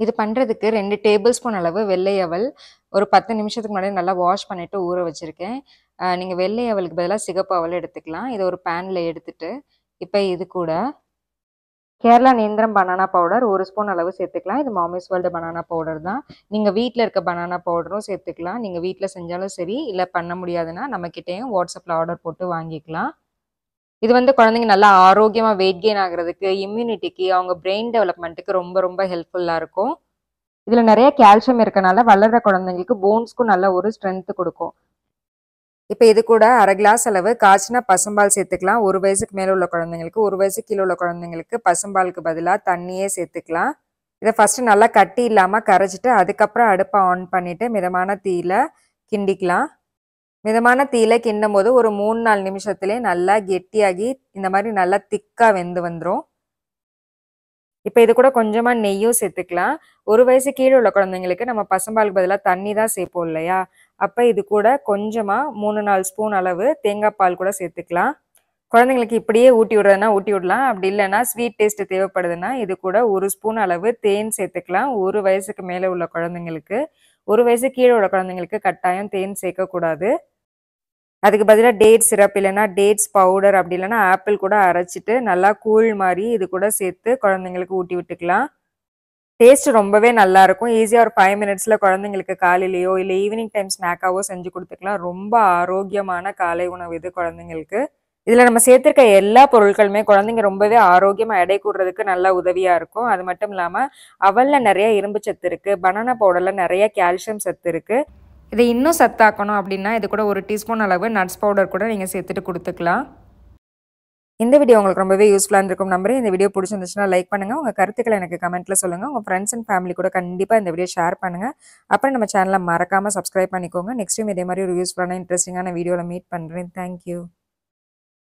இது பண்ணுறதுக்கு 2 table spoon அளவு வெள்ளை அவல் ஒரு 10 நிமிஷத்துக்கு முன்னாடி நல்லா வாஷ் பண்ணிவிட்டு ஊற வச்சுருக்கேன். நீங்கள் வெள்ளை அவலுக்கு பதிலாக சிகப்பு அவல் எடுத்துக்கலாம். இதை ஒரு பேனில் எடுத்துட்டு இப்போ இது கூட கேரளா நேந்திரம் பனானா பவுடர் 1 ஸ்பூன் அளவு சேர்த்துக்கலாம். இது மாமிஸ் வேர்ல்டு பனானா பவுடர் தான். நீங்கள் வீட்டில் இருக்க பனானா பவுடரும் சேர்த்துக்கலாம். நீங்கள் வீட்டில் செஞ்சாலும் சரி, இல்லை பண்ண முடியாதுன்னா நம்மக்கிட்டேயும் வாட்ஸ்அப்பில் ஆர்டர் போட்டு வாங்கிக்கலாம். இது வந்து குழந்தைங்க நல்லா ஆரோக்கியமாக வெயிட் கெயின் ஆகிறதுக்கு, இம்யூனிட்டிக்கு, அவங்க பிரெயின் டெவலப்மெண்ட்டுக்கு ரொம்ப ரொம்ப ஹெல்ப்ஃபுல்லாக இருக்கும். இதில் நிறைய கால்சியம் இருக்கனால வளர்கிற குழந்தைங்களுக்கு போன்ஸ்க்கும் நல்ல ஒரு ஸ்ட்ரென்த்து கொடுக்கும். இப்போ இது கூட அரை கிளாஸ் அளவு காய்ச்சின பசும்பால் சேர்த்துக்கலாம். 1 வயசுக்கு மேலே உள்ள குழந்தைங்களுக்கு, 1 வயசுக்கு கீழே உள்ள குழந்தைங்களுக்கு பசும்பாலுக்கு பதிலாக தண்ணியே சேர்த்துக்கலாம். இதை ஃபஸ்ட்டு நல்லா கட்டி இல்லாமல் கரைச்சிட்டு அதுக்கப்புறம் அடுப்பை ஆன் பண்ணிவிட்டு மிதமான தீயில கிண்டிக்கலாம். மிதமான தீயில கிண்டும் போது ஒரு 3-4 நிமிஷத்துலேயே நல்லா கெட்டியாகி இந்த மாதிரி நல்லா திக்காக வெந்து வந்துடும். இப்போ இது கூட கொஞ்சமாக நெய்யும் சேர்த்துக்கலாம். 1 வயசு கீழே உள்ள குழந்தைங்களுக்கு நம்ம பசும்பாலுக்கு பதிலாக தண்ணி தான் சேர்ப்போம் இல்லையா? அப்போ இது கூட கொஞ்சமாக 3-4 ஸ்பூன் அளவு தேங்காய் பால் கூட சேர்த்துக்கலாம். குழந்தைங்களுக்கு இப்படியே ஊட்டி விடுறதுனா ஊட்டி விடலாம். அப்படி இல்லைன்னா ஸ்வீட் டேஸ்ட் தேவைப்படுதுன்னா இது கூட 1 ஸ்பூன் அளவு தேன் சேர்த்துக்கலாம். 1 வயசுக்கு மேலே உள்ள குழந்தைங்களுக்கு. 1 வயசு கீழே உள்ள குழந்தைங்களுக்கு கட்டாயம் தேன் சேர்க்கக்கூடாது. அதுக்கு பதிலாக டேட் சிரப் இல்லைன்னா டேட்ஸ் பவுடர் அப்படி இல்லைன்னா ஆப்பிள் கூட அரைச்சிட்டு நல்லா கூழ் மாதிரி இது கூட சேர்த்து குழந்தைங்களுக்கு ஊட்டி விட்டுக்கலாம். டேஸ்ட் ரொம்பவே நல்லாயிருக்கும். ஈஸியாக ஒரு 5 மினிட்ஸில் குழந்தைங்களுக்கு காலையிலையோ இல்லை ஈவினிங் டைம் ஸ்நாக்காவோ செஞ்சு கொடுத்துக்கலாம். ரொம்ப ஆரோக்கியமான காலை உணவு இது குழந்தைங்களுக்கு. இதில் நம்ம சேர்த்துருக்க எல்லா பொருட்களுமே குழந்தைங்க ரொம்பவே ஆரோக்கியமாக எடை கூடுறதுக்கு நல்லா உதவியாக இருக்கும். அது மட்டும் இல்லாமல் அவலில் நிறைய இரும்பு சத்து இருக்குது. பனானா பவுடரில் நிறைய கால்சியம் சத்து இருக்குது. இதை இன்னும் சத்தாக்கணும் அப்படின்னா இது கூட 1 டீஸ்பூன் அளவு நட்ஸ் பவுடர் கூட நீங்கள் சேர்த்துட்டு கொடுத்துக்கலாம். இந்த வீடியோ உங்களுக்கு ரொம்பவே யூஸ்ஃபுல்லாக இருந்திருக்கும் நம்புறேன். இந்த வீடியோ பிடிச்சிருந்துச்சுன்னா லைக் பண்ணுங்கள். உங்கள் கருத்துக்களை எனக்கு கமெண்ட்டில் சொல்லுங்கள். உங்கள் ஃப்ரெண்ட்ஸ் அண்ட் ஃபேமிலி கூட கண்டிப்பாக இந்த வீடியோ ஷேர் பண்ணுங்கள். அப்புறம் நம்ம சேனலை மறக்காமல் சப்ஸ்கிரைப் பண்ணிக்கோங்க. நெக்ஸ்ட் டைம் இதே மாதிரி ஒரு யூஸ்ஃபுல்லான இன்ட்ரெஸ்டிங்கான வீடியோவில் மீட் பண்ணுறேன். தேங்க்யூ.